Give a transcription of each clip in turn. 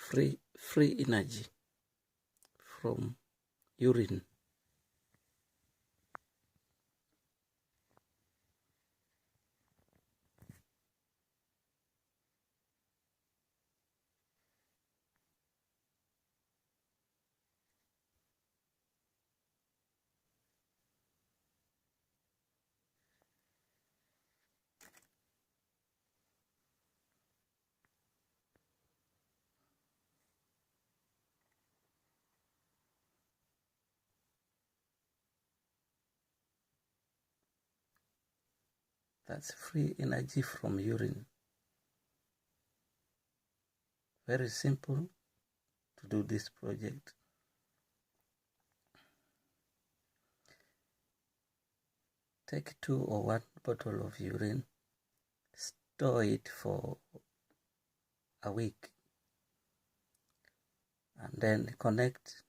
free energy from urine. That's free energy from urine. Very simple to do this project. Take 2 or 1 bottle of urine, store it for a week, and then connect,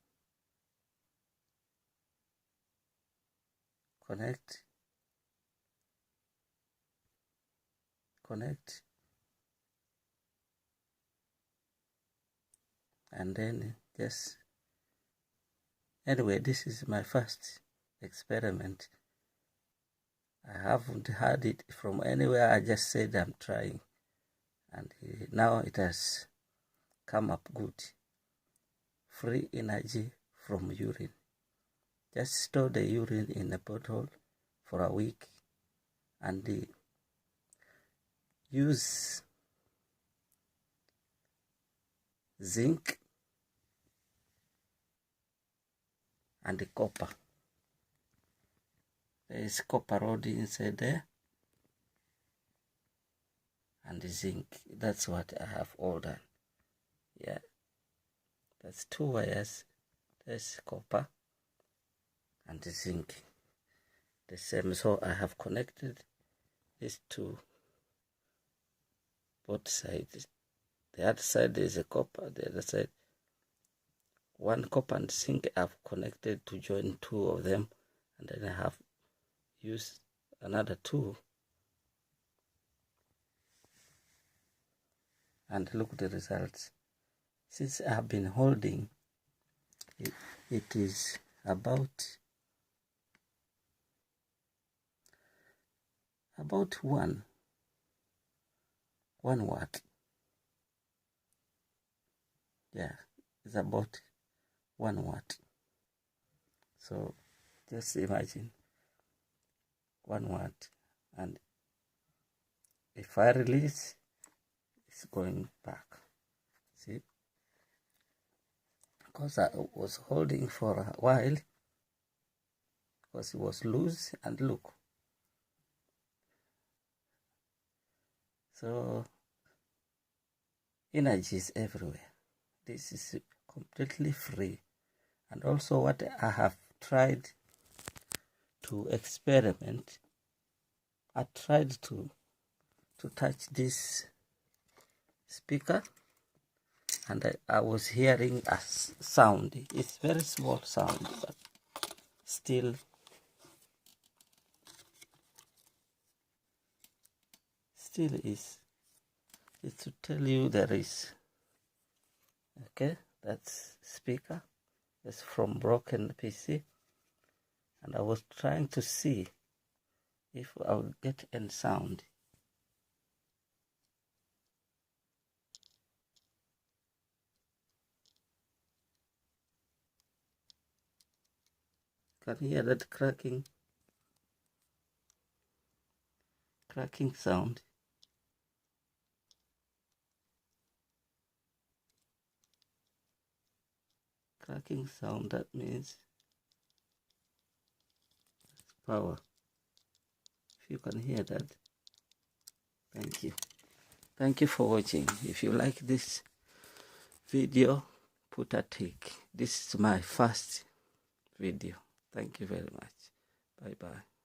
and then just, anyway, this is my first experiment. I haven't had it from anywhere. I just said I'm trying, and now it has come up good. Free energy from urine. Just store the urine in a bottle for a week, and use zinc and the copper. There is copper rod inside there, and the zinc. That's what I have all done. Yeah, that's 2 wires. There's copper and the zinc, the same. So I have connected these two, both sides. The other side is a copper, the other side, 1 copper and zinc I've connected to join 2 of them, and then I have used another 2, and look at the results. Since I have been holding it, it is about 1 watt. Yeah, it's about 1 watt. So just imagine 1 watt, and if I release, it's going back. See, because I was holding for a while because it was loose, and look. So energy is everywhere. This is completely free. And also what I have tried to experiment, I tried to touch this speaker, and I was hearing a sound. It's very small sound, but still is. It's to tell you there is. Okay, that's speaker. It's from broken PC, and I was trying to see if I would get any sound. Can you hear that cracking sound? Cracking sound, that means power. If you can hear that, thank you. Thank you for watching. If you like this video, put a tick. This is my first video. Thank you very much. Bye bye.